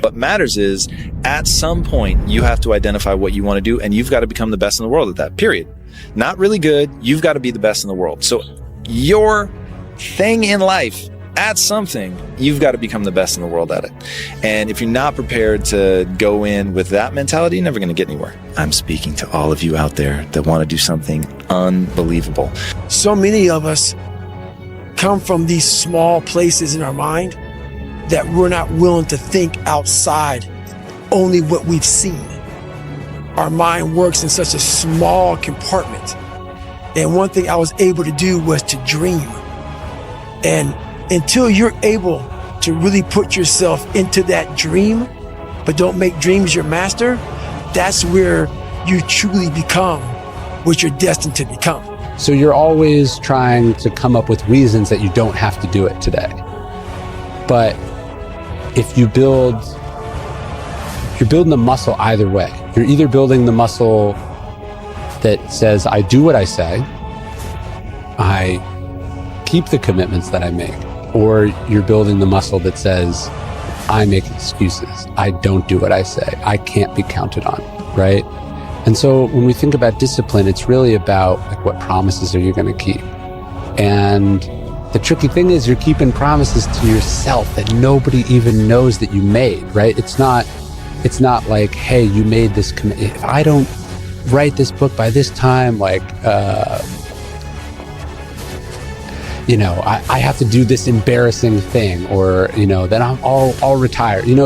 What matters is, at some point, you have to identify what you want to do, and you've got to become the best in the world at that, period. Not really good. You've got to be the best in the world. So your thing in life, at something, you've got to become the best in the world at it. And if you're not prepared to go in with that mentality, you're never going to get anywhere. I'm speaking to all of you out there that want to do something unbelievable. So many of us come from these small places in our mind that we're not willing to think outside only what we've seen. Our mind works in such a small compartment. And one thing I was able to do was to dream. And until you're able to really put yourself into that dream, but don't make dreams your master, that's where you truly become what you're destined to become. So you're always trying to come up with reasons that you don't have to do it today. But if you're building the muscle either way. You're either building the muscle that says, I do what I say, I keep the commitments that I make, or you're building the muscle that says, I make excuses, I don't do what I say, I can't be counted on, right? And so when we think about discipline, it's really about like, what promises are you going to keep? And the tricky thing is you're keeping promises to yourself that nobody even knows that you made, right? It's not like, hey, you made this commitment. If I don't write this book by this time, like, I have to do this embarrassing thing, or, then I'll retire. You're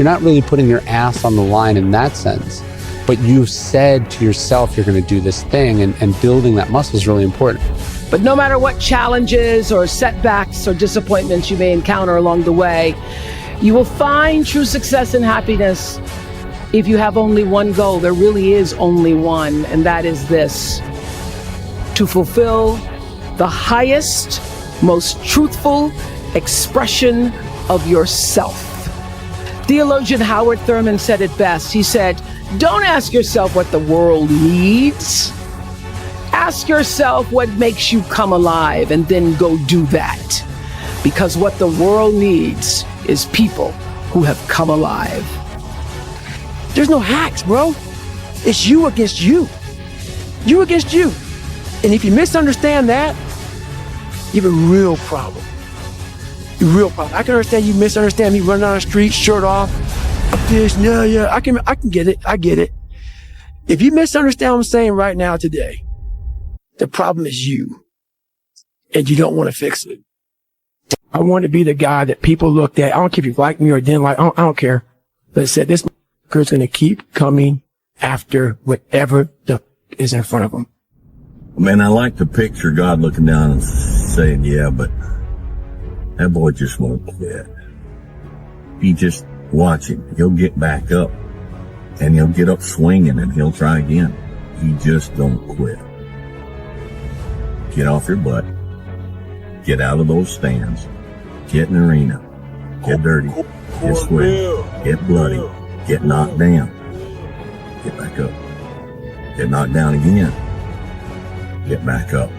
not really putting your ass on the line in that sense, but you've said to yourself, you're going to do this thing, and building that muscle is really important. But no matter what challenges or setbacks or disappointments you may encounter along the way, you will find true success and happiness if you have only one goal. There really is only one, and that is this: to fulfill the highest, most truthful expression of yourself. Theologian Howard Thurman said it best. He said, don't ask yourself what the world needs. Ask yourself what makes you come alive, and then go do that. Because what the world needs is people who have come alive. There's no hacks, bro. It's you against you. You against you. And if you misunderstand that, you have a real problem. A real problem. I can understand you misunderstand me running down the street, shirt off, this, yeah, I can get it. I get it. If you misunderstand what I'm saying right now today, the problem is you. And you don't want to fix it. I want to be the guy that people looked at. I don't care if you like me or didn't like, I don't care. But said, this motherfucker's going to keep coming after whatever is in front of him. Man, I like to picture God looking down and saying, yeah, but that boy just won't quit. You just watch him. He'll get back up, and he'll get up swinging, and he'll try again. You just don't quit. Get off your butt. Get out of those stands. Get in the arena. Get dirty. Get sweaty. Get bloody. Get knocked down. Get back up. Get knocked down again. Get back up.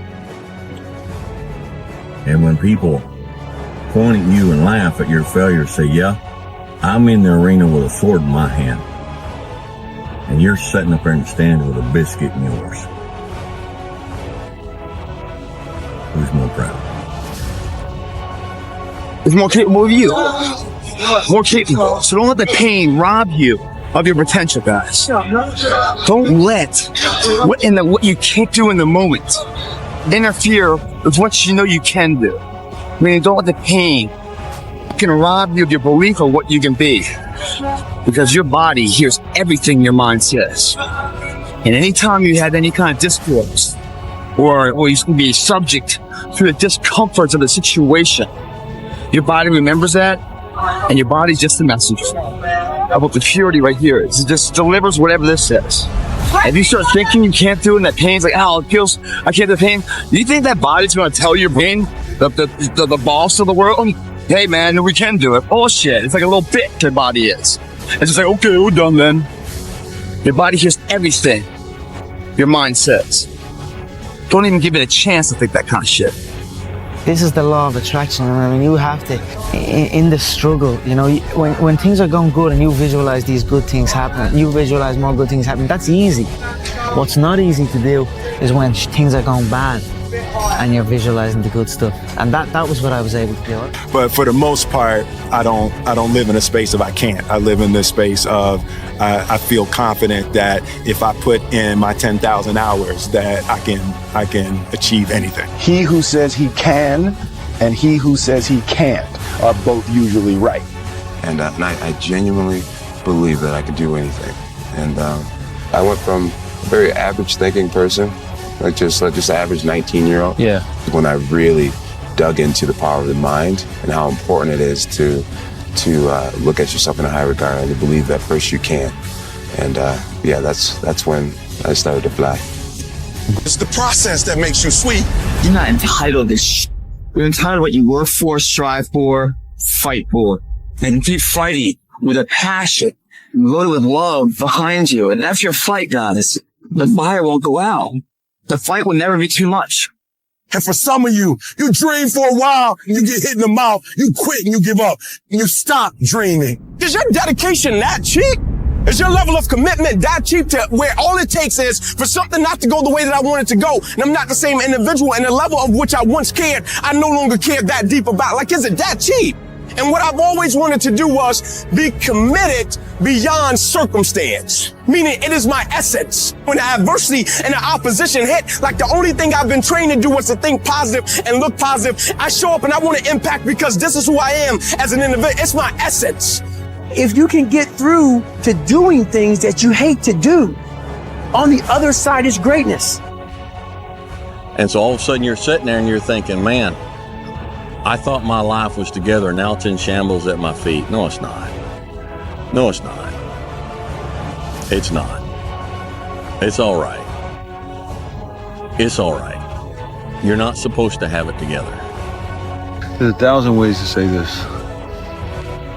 And when people point at you and laugh at your failure, say, yeah, I'm in the arena with a sword in my hand, and you're sitting up there in the stand with a biscuit in yours. Who's more proud? Is more capable of you. More capable. So don't let the pain rob you of your potential, guys. Don't let what you can't do in the moment interfere with what you know you can do. I mean, don't let the pain can rob you of your belief of what you can be, because your body hears everything your mind says. And anytime you have any kind of discourse, or you can be subject to the discomforts of the situation, your body remembers that, and your body's just a messenger about the purity right here. It just delivers whatever this says. If you start thinking you can't do it, and that pain's like, oh, it feels, I can't do the pain. Do you think that body's going to tell your brain, the boss of the world, hey man, we can do it? Bullshit. It's like a little bitch your body is. It's just like, okay, we're done then. Your body hears everything your mind says. Don't even give it a chance to think that kind of shit. This is the law of attraction. I mean, you have to, in the struggle, you know, when things are going good and you visualize these good things happening, you visualize more good things happening, that's easy. What's not easy to do is when things are going bad and you're visualizing the good stuff. And that was what I was able to do. But for the most part, I don't live in a space of I can't. I live in this space of I feel confident that if I put in my 10,000 hours that I can achieve anything. He who says he can and he who says he can't are both usually right. And I genuinely believe that I could do anything. And I went from a very average thinking person, like just average 19-year-old. Yeah. When I really dug into the power of the mind and how important it is to look at yourself in a high regard and to believe that first you can. And that's when I started to fly. It's the process that makes you sweet. You're not entitled to You're entitled to what you work for, strive for, fight for. And keep fighting with a passion, loaded with love behind you. And that's your fight, guys. The fire won't go out. The fight will never be too much. And for some of you, you dream for a while, you get hit in the mouth, you quit and you give up, and you stop dreaming. Is your dedication that cheap? Is your level of commitment that cheap to where all it takes is for something not to go the way that I want it to go, and I'm not the same individual, and the level of which I once cared, I no longer care that deep about? Like, is it that cheap? And what I've always wanted to do was be committed beyond circumstance. Meaning it is my essence. When the adversity and the opposition hit, like the only thing I've been trained to do was to think positive and look positive. I show up and I want to impact because this is who I am as an individual. It's my essence. If you can get through to doing things that you hate to do, on the other side is greatness. And so all of a sudden you're sitting there and you're thinking, man, I thought my life was together, now it's in shambles at my feet. No, it's not. No, it's not. It's not. It's all right. It's all right. You're not supposed to have it together. There's 1,000 ways to say this,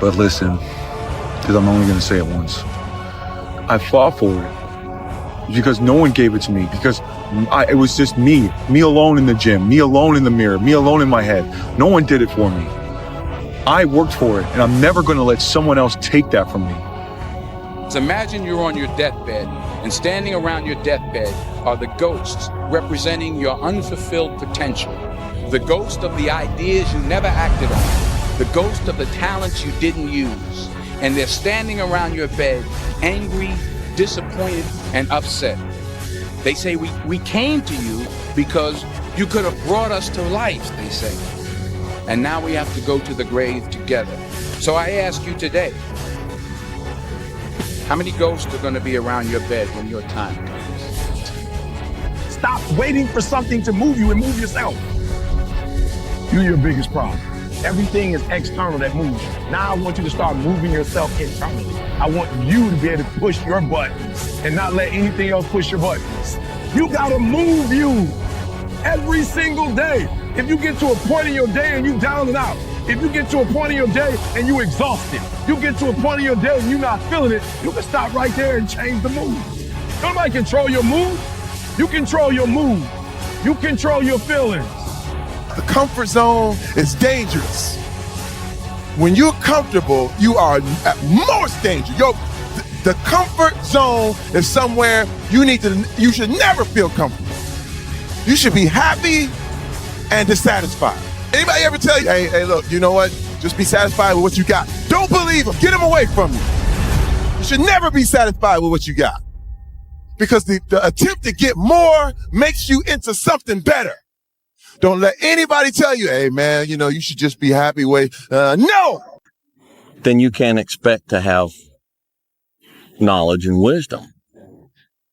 but listen, because I'm only going to say it once. I fought for it because no one gave it to me, because it was just me alone in the gym, me alone in the mirror, me alone in my head. No one did it for me. I worked for it, and I'm never going to let someone else take that from me. So imagine you're on your deathbed, and standing around your deathbed are the ghosts representing your unfulfilled potential, the ghost of the ideas you never acted on, the ghost of the talents you didn't use, and they're standing around your bed, angry, disappointed, and upset. They say, we came to you because you could have brought us to life, they say. And now we have to go to the grave together. So I ask you today, how many ghosts are going to be around your bed when your time comes? Stop waiting for something to move you and move yourself. You're your biggest problem. Everything is external that moves you. Now I want you to start moving yourself internally. I want you to be able to push your buttons and not let anything else push your buttons. You gotta move you every single day. If you get to a point in your day and you down and out, if you get to a point in your day and you exhausted, you get to a point in your day and you're not feeling it, you can stop right there and change the mood. Nobody control your mood. You control your mood. You control your feelings. The comfort zone is dangerous. When you're comfortable, you are at most danger. The comfort zone is somewhere you should never feel comfortable. You should be happy and dissatisfied. Anybody ever tell you, hey, look, you know what? Just be satisfied with what you got. Don't believe them. Get them away from you. You should never be satisfied with what you got. Because the attempt to get more makes you into something better. Don't let anybody tell you, hey, man, you should just be happy with, no! Then you can't expect to have knowledge and wisdom.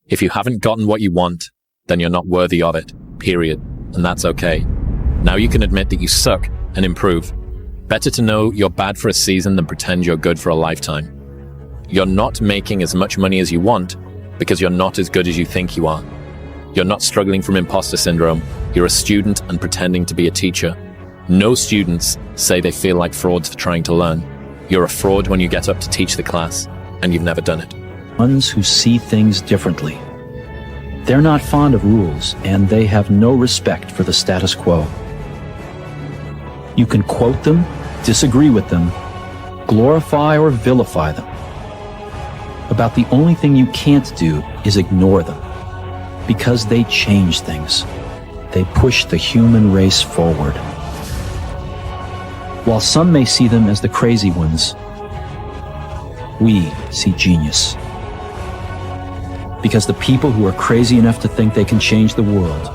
If you haven't gotten what you want, then you're not worthy of it, period. And that's okay. Now you can admit that you suck and improve. Better to know you're bad for a season than pretend you're good for a lifetime. You're not making as much money as you want because you're not as good as you think you are. You're not struggling from imposter syndrome. You're a student and pretending to be a teacher. No students say they feel like frauds for trying to learn. You're a fraud when you get up to teach the class, and you've never done it. Ones who see things differently. They're not fond of rules, and they have no respect for the status quo. You can quote them, disagree with them, glorify or vilify them. About the only thing you can't do is ignore them, because they change things. They push the human race forward. While some may see them as the crazy ones, we see genius. Because the people who are crazy enough to think they can change the world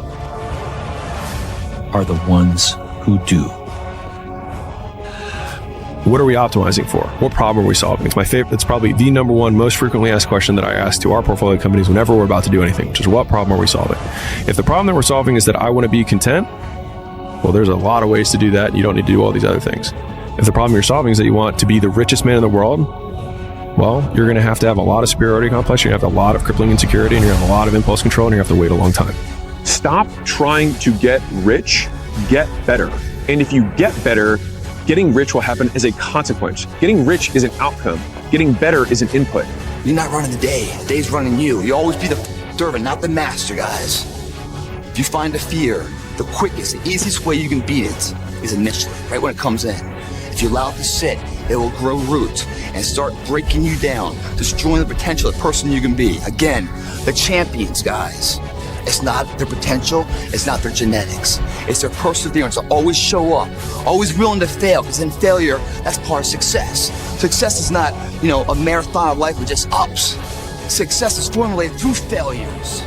are the ones who do. What are we optimizing for? What problem are we solving? It's my favorite. It's probably the number one most frequently asked question that I ask to our portfolio companies whenever we're about to do anything, which is what problem are we solving? If the problem that we're solving is that I want to be content, well, there's a lot of ways to do that. And you don't need to do all these other things. If the problem you're solving is that you want to be the richest man in the world, well, you're going to have a lot of superiority complex. You're going to have a lot of crippling insecurity, and you're going to have a lot of impulse control, and you're going to have to wait a long time. Stop trying to get rich, get better. And if you get better, getting rich will happen as a consequence. Getting rich is an outcome. Getting better is an input. You're not running the day. The day's running you. You always be the servant, not the master, guys. If you find a fear, the quickest, the easiest way you can beat it is initially, right when it comes in. If you allow it to sit, it will grow roots and start breaking you down, destroying the potential of the person you can be. Again, the champions, guys. It's not their potential, it's not their genetics. It's their perseverance to always show up, always willing to fail, because in failure, that's part of success. Success is not, a marathon of life with just ups. Success is formulated through failures.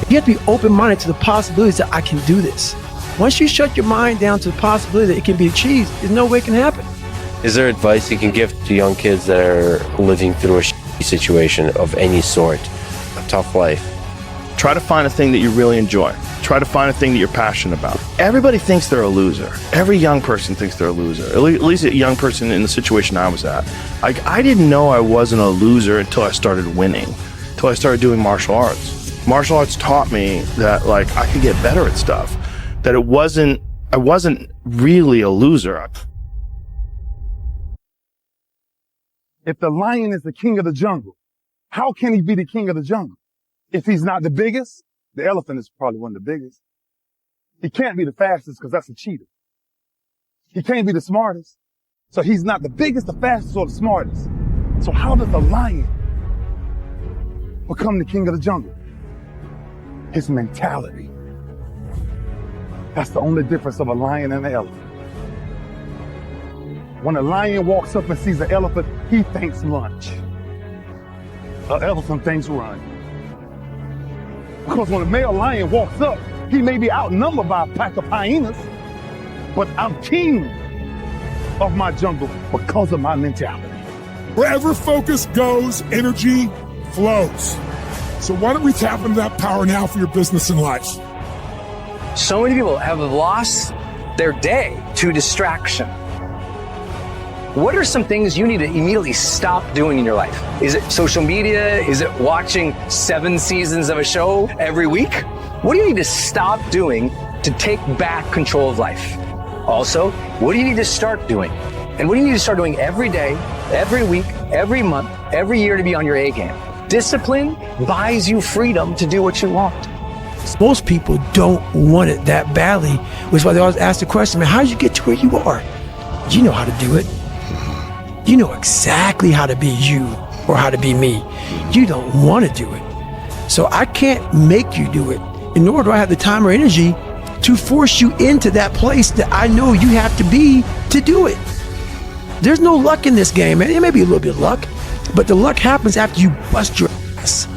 You have to be open-minded to the possibilities that I can do this. Once you shut your mind down to the possibility that it can be achieved, there's no way it can happen. Is there advice you can give to young kids that are living through a situation of any sort, a tough life? Try to find a thing that you really enjoy. Try to find a thing that you're passionate about. Everybody thinks they're a loser. Every young person thinks they're a loser. At least a young person in the situation I was at. I didn't know I wasn't a loser until I started winning, until I started doing martial arts. Martial arts taught me that I could get better at stuff, that I wasn't really a loser. If the lion is the king of the jungle, how can he be the king of the jungle? If he's not the biggest, the elephant is probably one of the biggest. He can't be the fastest because that's a cheetah. He can't be the smartest. So he's not the biggest, the fastest, or the smartest. So how does the lion become the king of the jungle? His mentality. That's the only difference of a lion and an elephant. When a lion walks up and sees an elephant, he thinks lunch. An elephant thinks run. Because when a male lion walks up, he may be outnumbered by a pack of hyenas, but I'm king of my jungle because of my mentality. Wherever focus goes, energy flows. So why don't we tap into that power now for your business and life? So many people have lost their day to distraction. What are some things you need to immediately stop doing in your life? Is it social media? Is it watching 7 seasons of a show every week? What do you need to stop doing to take back control of life? Also, what do you need to start doing? And what do you need to start doing every day, every week, every month, every year to be on your A game? Discipline buys you freedom to do what you want. Most people don't want it that badly, which is why they always ask the question, man, how did you get to where you are? You know how to do it. You know exactly how to be you or how to be me. You don't want to do it. So I can't make you do it, and nor do I have the time or energy to force you into that place that I know you have to be to do it. There's no luck in this game, man. It may be a little bit of luck, but the luck happens after you bust your ass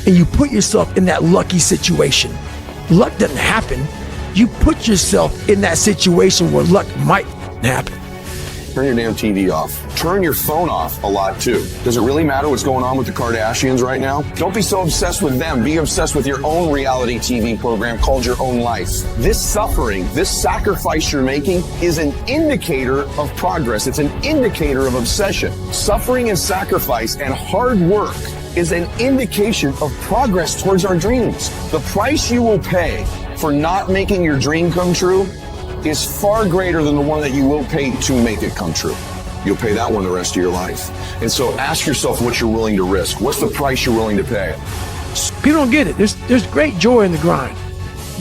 and you put yourself in that lucky situation. Luck doesn't happen. You put yourself in that situation where luck might happen. Turn your damn TV off. Turn your phone off a lot too. Does it really matter what's going on with the Kardashians right now? Don't be so obsessed with them. Be obsessed with your own reality TV program called Your Own Life. This suffering, this sacrifice you're making is an indicator of progress. It's an indicator of obsession. Suffering and sacrifice and hard work is an indication of progress towards our dreams. The price you will pay for not making your dream come true is far greater than the one that you will pay to make it come true. You'll pay that one the rest of your life. And so ask yourself what you're willing to risk. What's the price you're willing to pay? People don't get it. There's great joy in the grind,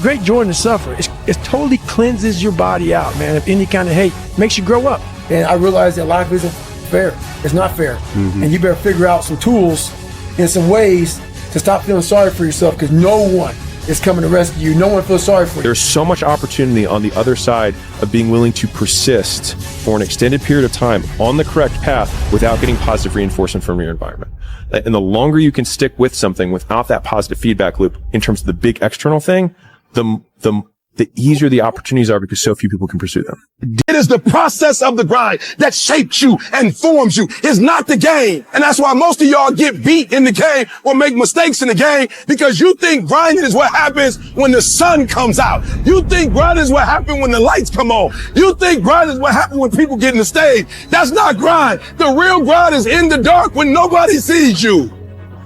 great joy in the suffering. It's It totally cleanses your body out, man, of any kind of hate. Makes you grow up. And I realized that life isn't fair. It's not fair. And you better figure out some tools and some ways to stop feeling sorry for yourself, because no one is coming to rescue you. No one feels sorry for you. There's so much opportunity on the other side of being willing to persist for an extended period of time on the correct path without getting positive reinforcement from your environment. And the longer you can stick with something without that positive feedback loop in terms of the big external thing, the easier the opportunities are, because so few people can pursue them. It is the process of the grind that shapes you and forms you. It's not the game. And that's why most of y'all get beat in the game or make mistakes in the game, because you think grinding is what happens when the sun comes out. You think grinding is what happens when the lights come on. You think grinding is what happens when people get in the stage. That's not grind. The real grind is in the dark, when nobody sees you,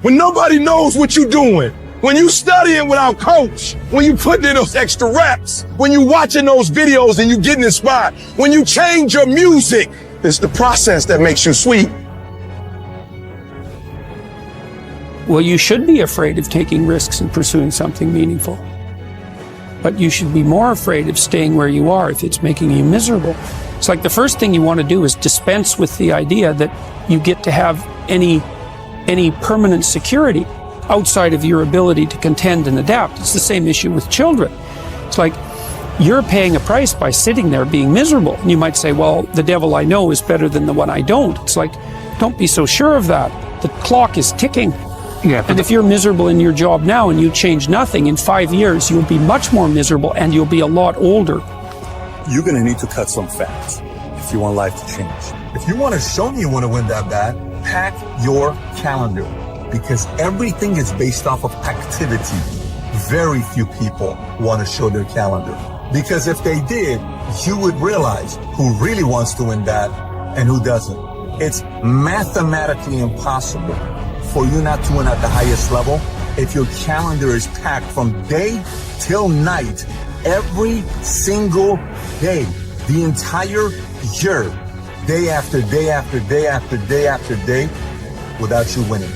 when nobody knows what you're doing. When you studying without coach, when you putting in those extra reps, when you watching those videos and you getting inspired, when you change your music, it's the process that makes you sweet. Well, you should be afraid of taking risks and pursuing something meaningful. But you should be more afraid of staying where you are if it's making you miserable. It's like the first thing you want to do is dispense with the idea that you get to have any permanent security outside of your ability to contend and adapt. It's the same issue with children. It's like you're paying a price by sitting there being miserable. And you might say, well, the devil I know is better than the one I don't. It's like, don't be so sure of that. The clock is ticking. Yeah, and if you're miserable in your job now and you change nothing, in 5 years, you'll be much more miserable and you'll be a lot older. You're going to need to cut some fat if you want life to change. If you want to show me you want to win that bad, pack your calendar. Because everything is based off of activity. Very few people want to show their calendar. Because if they did, you would realize who really wants to win that and who doesn't. It's mathematically impossible for you not to win at the highest level if your calendar is packed from day till night, every single day, the entire year, day after day after day after day after day, without you winning.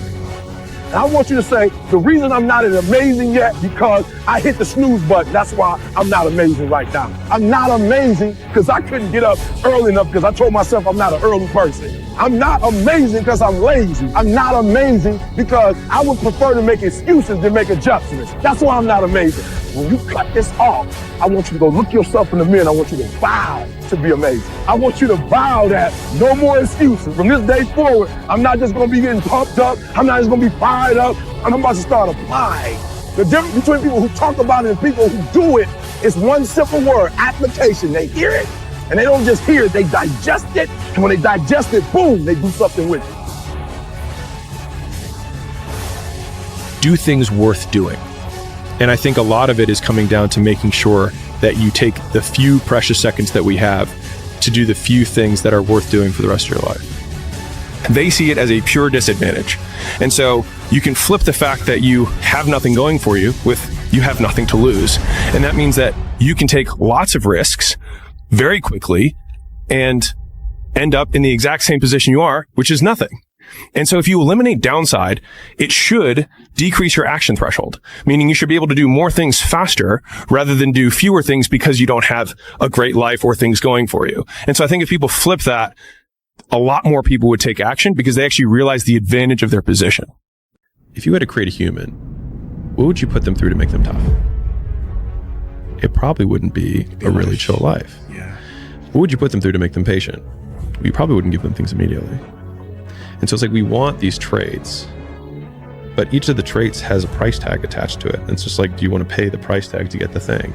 I want you to say, the reason I'm not as amazing yet, because I hit the snooze button. That's why I'm not amazing right now. I'm not amazing because I couldn't get up early enough, because I told myself I'm not an early person. I'm not amazing because I'm lazy. I'm not amazing because I would prefer to make excuses than make adjustments. That's why I'm not amazing. When you cut this off, I want you to go look yourself in the mirror and I want you to vow to be amazing. I want you to vow that no more excuses. From this day forward, I'm not just going to be getting pumped up. I'm not just going to be fired up. I'm about to start applying. The difference between people who talk about it and people who do it is one simple word: application. They hear it and they don't just hear it, they digest it. And when they digest it, boom, they do something with it. Do things worth doing. And I think a lot of it is coming down to making sure that you take the few precious seconds that we have to do the few things that are worth doing for the rest of your life. They see it as a pure disadvantage. And so you can flip the fact that you have nothing going for you with you have nothing to lose. And that means that you can take lots of risks very quickly and end up in the exact same position you are, which is nothing. And so if you eliminate downside, it should decrease your action threshold, meaning you should be able to do more things faster rather than do fewer things because you don't have a great life or things going for you. And so I think if people flip that, a lot more people would take action because they actually realize the advantage of their position. If you had to create a human, what would you put them through to make them tough? It probably wouldn't be a really chill life. Yeah. What would you put them through to make them patient? You probably wouldn't give them things immediately. And so it's like we want these traits, but each of the traits has a price tag attached to it. And it's just like, do you want to pay the price tag to get the thing?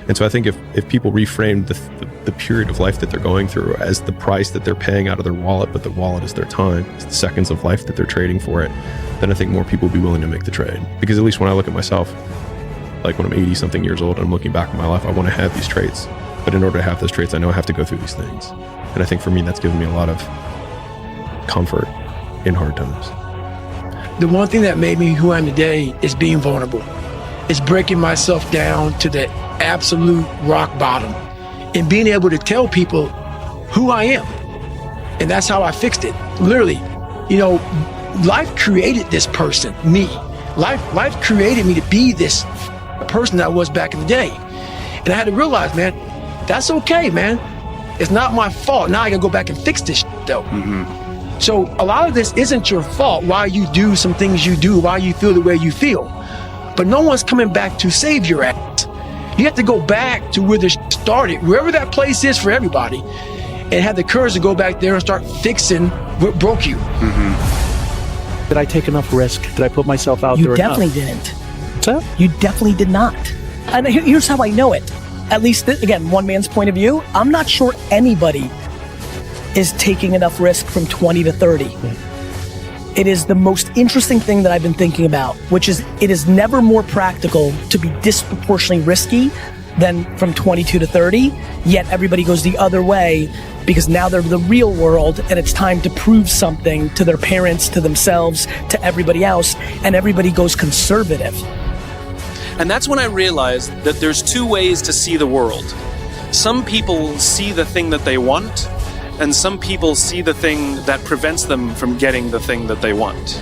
And so I think if people reframe the period of life that they're going through as the price that they're paying out of their wallet, but the wallet is their time, it's the seconds of life that they're trading for it, then I think more people will be willing to make the trade. Because at least when I look at myself, like when I'm 80 something years old and I'm looking back at my life, I want to have these traits. But in order to have those traits, I know I have to go through these things. And I think for me, that's given me a lot of comfort in hard times. The one thing that made me who I am today is being vulnerable. It's breaking myself down to the absolute rock bottom and being able to tell people who I am. And that's how I fixed it. Literally, you know, life created this person, me. Life created me to be this person that I was back in the day. And I had to realize, man, that's okay, man. It's not my fault. Now I gotta go back and fix this shit, though. So a lot of this isn't your fault, why you do some things you do, why you feel the way you feel. But no one's coming back to save your ass. You have to go back to where this started, wherever that place is for everybody, and have the courage to go back there and start fixing what broke you. Did I take enough risk? Did I put myself out there You enough? definitely didn't. What's that? You definitely did not. And here's how I know it. At least, again, one man's point of view, I'm not sure anybody is taking enough risk from 20 to 30. It is the most interesting thing that I've been thinking about, which is it is never more practical to be disproportionately risky than from 22 to 30, yet everybody goes the other way because now they're the real world and it's time to prove something to their parents, to themselves, to everybody else, and everybody goes conservative. And that's when I realized that there's two ways to see the world. Some people see the thing that they want, and some people see the thing that prevents them from getting the thing that they want.